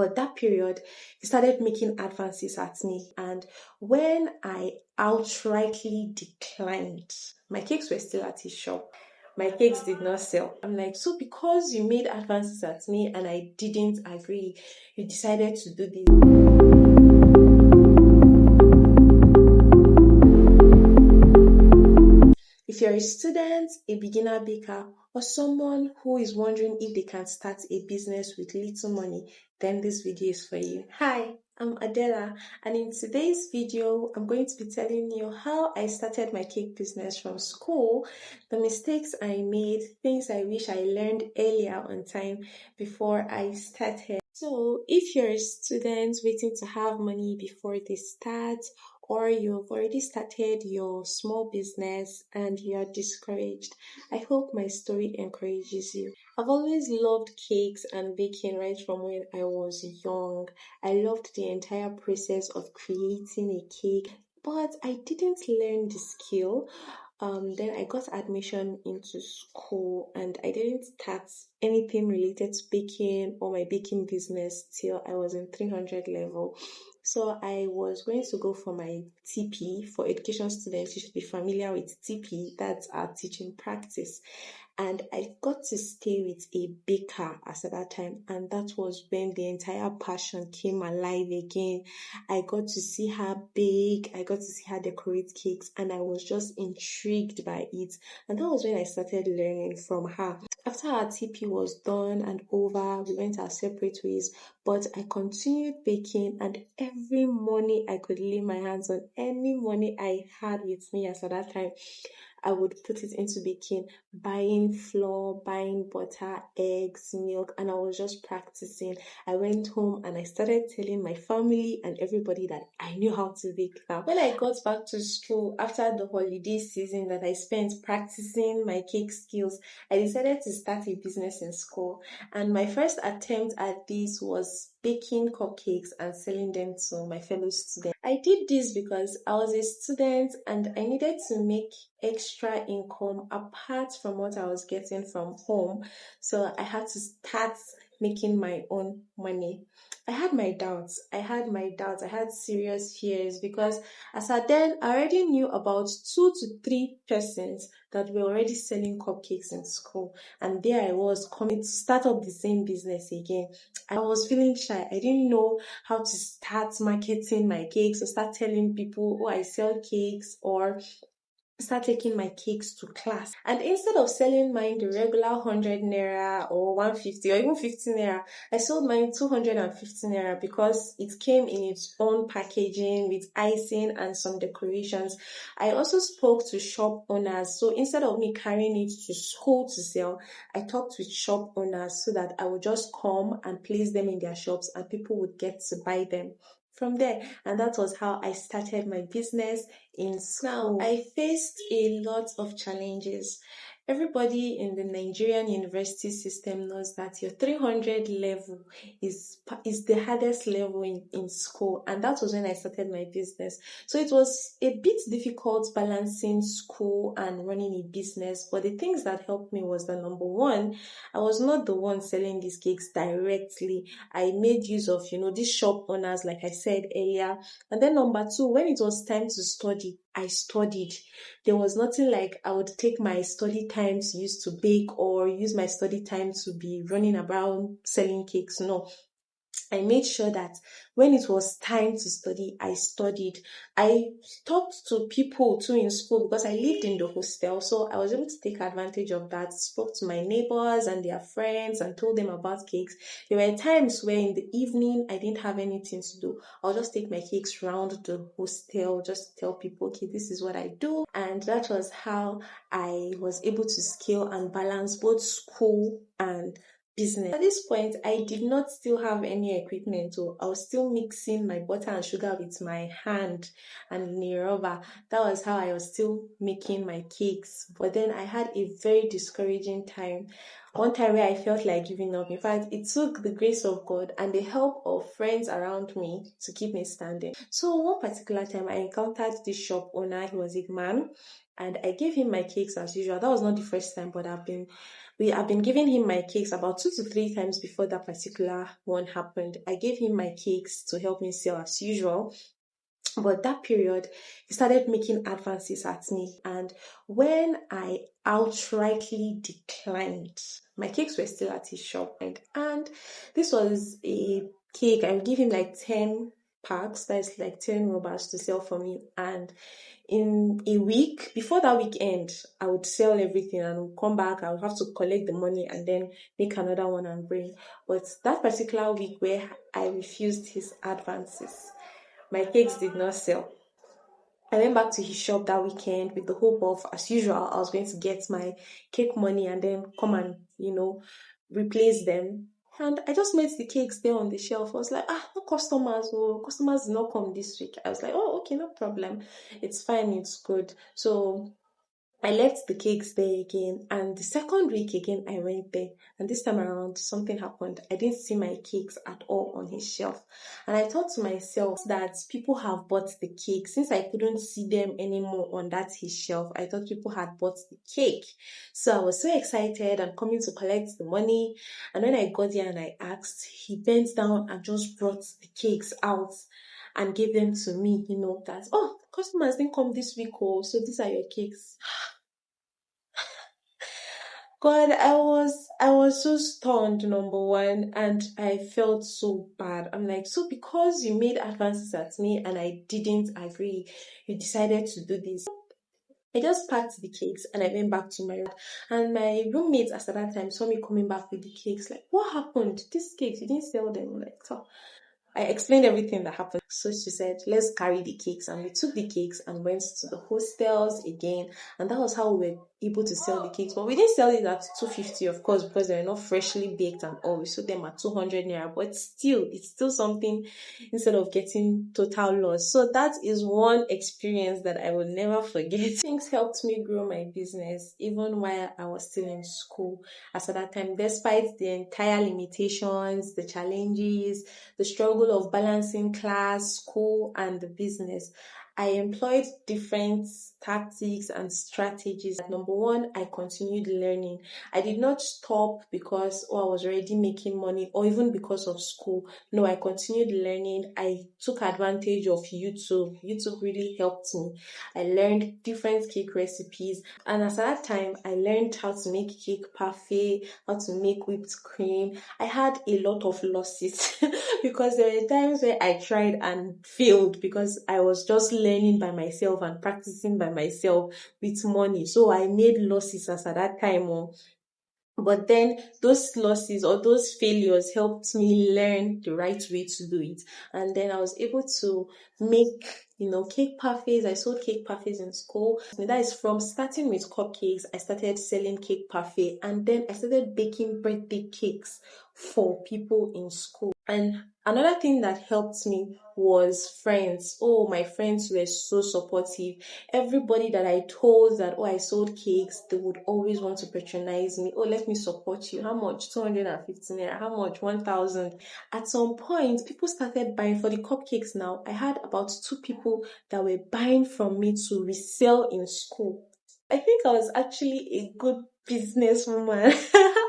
But that period, he started making advances at me. And when I outrightly declined, my cakes were still at his shop. My cakes did not sell. I'm like, so because you made advances at me and I didn't agree, you decided to do this. If you're a student, a beginner baker, or someone who is wondering if they can start a business with little money, then this video is for you. Hi, I'm Adela, and in today's video, I'm going to be telling you how I started my cake business from school, the mistakes I made, things I wish I learned earlier on time before I started. So, if you're a student waiting to have money before they start, or you've already started your small business and you're discouraged, I hope my story encourages you. I've always loved cakes and baking right from when I was young. I loved the entire process of creating a cake, but I didn't learn the skill. Then I got admission into school and I didn't start anything related to baking or my baking business till I was in 300 level. So I was going to go for my TP. For education students, you should be familiar with TP. That's our teaching practice. And I got to stay with a baker at that time, and that was when the entire passion came alive again. I got to see her bake, I got to see her decorate cakes, and I was just intrigued by it. And that was when I started learning from her. After our TP was done and over, we went our separate ways, but I continued baking, and every money I could lay my hands on, any money I had with me at that time, I would put it into baking, buying flour, buying butter, eggs, milk, and I was just practicing. I went home and I started telling my family and everybody that I knew how to bake now. When I got back to school after the holiday season that I spent practicing my cake skills, I decided to start a business in school. And my first attempt at this was baking cupcakes and selling them to my fellow students. I did this because I was a student and I needed to make extra income apart from what I was getting from home. So I had to start making my own money. I had my doubts. I had serious fears because as I then I already knew about 2 to 3 persons that were already selling cupcakes in school. And there I was coming to start up the same business again. I was feeling shy. I didn't know how to start marketing my cakes or start telling people, oh, I sell cakes, or start taking my cakes to class. And instead of selling mine the regular 100 naira or 150 or even 50 naira, I sold mine 250 naira because it came in its own packaging with icing and some decorations. I also spoke to shop owners. So instead of me carrying it to school to sell, I talked with shop owners so that I would just come and place them in their shops and people would get to buy them from there. And that was how I started my business in school. Now, I faced a lot of challenges. Everybody in the Nigerian university system knows that your 300 level is the hardest level in school, and that was when I started my business. So it was a bit difficult balancing school and running a business, but the things that helped me was that number one, I was not the one selling these cakes directly. I made use of, these shop owners, like I said earlier. And then number two, when it was time to study, I studied. There was nothing like I would take my study time to use to bake or use my study time to be running around selling cakes. No, I made sure that when it was time to study, I studied. I talked to people too in school because I lived in the hostel. So I was able to take advantage of that, spoke to my neighbors and their friends and told them about cakes. There were times where in the evening I didn't have anything to do. I'll just take my cakes round the hostel, just tell people, okay, this is what I do. And that was how I was able to scale and balance both school and business. At this point, I did not still have any equipment, so I was still mixing my butter and sugar with my hand and in a rubber. That was how I was still making my cakes. But then I had a very discouraging time One time where I felt like giving up. In fact, it took the grace of God and the help of friends around me to keep me standing. So one particular time I encountered this shop owner. He was a man, and I gave him my cakes as usual. That was not the first time, but we have been giving him my cakes about 2 to 3 times before that particular one happened. I gave him my cakes to help me sell as usual. But that period, he started making advances at me. And when I outrightly declined, my cakes were still at his shop. And this was a cake, I would give him like 10 packs, that's like 10 rubbers to sell for me. And in a week, before that weekend, I would sell everything and come back. I would have to collect the money and then make another one and bring. But that particular week where I refused his advances, my cakes did not sell. I went back to his shop that weekend with the hope of, as usual, I was going to get my cake money and then come and, replace them. And I just met the cakes there on the shelf. I was like, no customers. Oh, customers did not come this week. I was like, oh, okay, no problem. It's fine. It's good. So I left the cakes there again, and the second week again, I went there, and this time around, something happened. I didn't see my cakes at all on his shelf, and I thought to myself that people have bought the cake. Since I couldn't see them anymore on that his shelf, I thought people had bought the cake. So I was so excited and coming to collect the money, and when I got there and I asked, he bent down and just brought the cakes out and gave them to me, that, oh, customers didn't come this week, oh, so these are your cakes. God, I was so stunned, number one, and I felt so bad. I'm like, so because you made advances at me and I didn't agree, you decided to do this. I just packed the cakes and I went back to my room. And my roommates at that time saw me coming back with the cakes. Like, what happened? These cakes, you didn't sell them. I'm like, so I explained everything that happened. So she said, let's carry the cakes. And we took the cakes and went to the hostels again. And that was how we were able to sell the cakes. But we didn't sell it at 250, of course, because they were not freshly baked and all. We sold them at 200 naira. But still, it's still something instead of getting total loss. So that is one experience that I will never forget. Things helped me grow my business even while I was still in school. As at that time, despite the entire limitations, the challenges, the struggle of balancing class, school, and the business, I employed different tactics and strategies. Number one, I continued learning. I did not stop because I was already making money or even because of school. No, I continued learning. I took advantage of YouTube. YouTube really helped me. I learned different cake recipes, and as at that time, I learned how to make cake parfait, how to make whipped cream. I had a lot of losses because there were times where I tried and failed because I was just learning by myself and practicing by myself with money. So I made losses as at that time. But then those losses or those failures helped me learn the right way to do it. And then I was able to make, cake parfaits. I sold cake parfaits in school. That is from starting with cupcakes. I started selling cake parfait and then I started baking birthday cakes for people in school. And another thing that helped me was friends. Oh, my friends were so supportive. Everybody that I told that, oh, I sold cakes, they would always want to patronize me. Oh, let me support you. How much? 250 naira. How much? 1,000. At some point, people started buying for the cupcakes now. I had about 2 people that were buying from me to resell in school. I think I was actually a good businesswoman.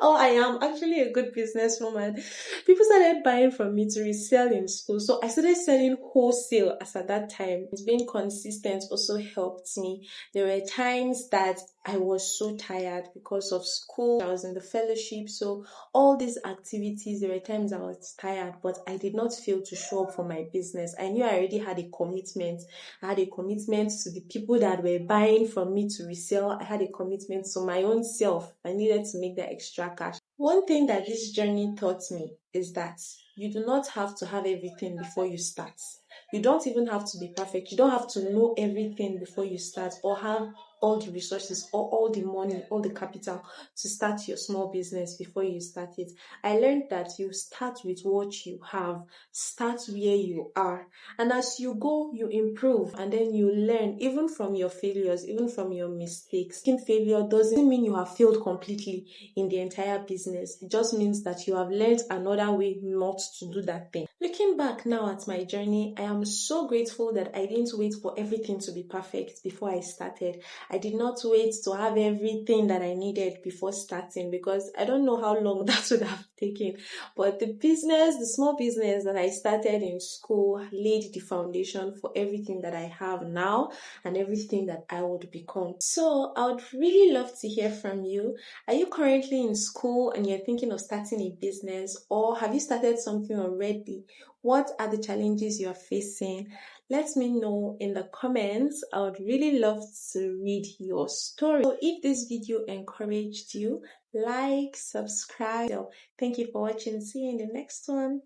Or I am actually a good businesswoman. People started buying from me to resell in school. So I started selling wholesale as at that time. Being consistent also helped me. There were times that I was so tired because of school. I was in the fellowship. So all these activities, there were times I was tired, but I did not feel to show up for my business. I knew I already had a commitment. I had a commitment to the people that were buying from me to resell. I had a commitment to my own self. I needed to make that extra cash. One thing that this journey taught me is that you do not have to have everything before you start. You don't even have to be perfect. You don't have to know everything before you start or have all the resources or all the money, all the capital to start your small business before you start it. I learned that you start with what you have, start where you are. And as you go, you improve and then you learn even from your failures, even from your mistakes. Taking failure doesn't mean you have failed completely in the entire business. It just means that you have learned another way not to do that thing. Looking back now at my journey, I am so grateful that I didn't wait for everything to be perfect before I started. I did not wait to have everything that I needed before starting, because I don't know how long that would have taken. But the small business that I started in school laid the foundation for everything that I have now and everything that I would become. So I would really love to hear from you. Are you currently in school and you're thinking of starting a business, or have you started something already? What are the challenges you're facing? Let me know in the comments. I would really love to read your story. So if this video encouraged you, like, subscribe. Thank you for watching. See you in the next one.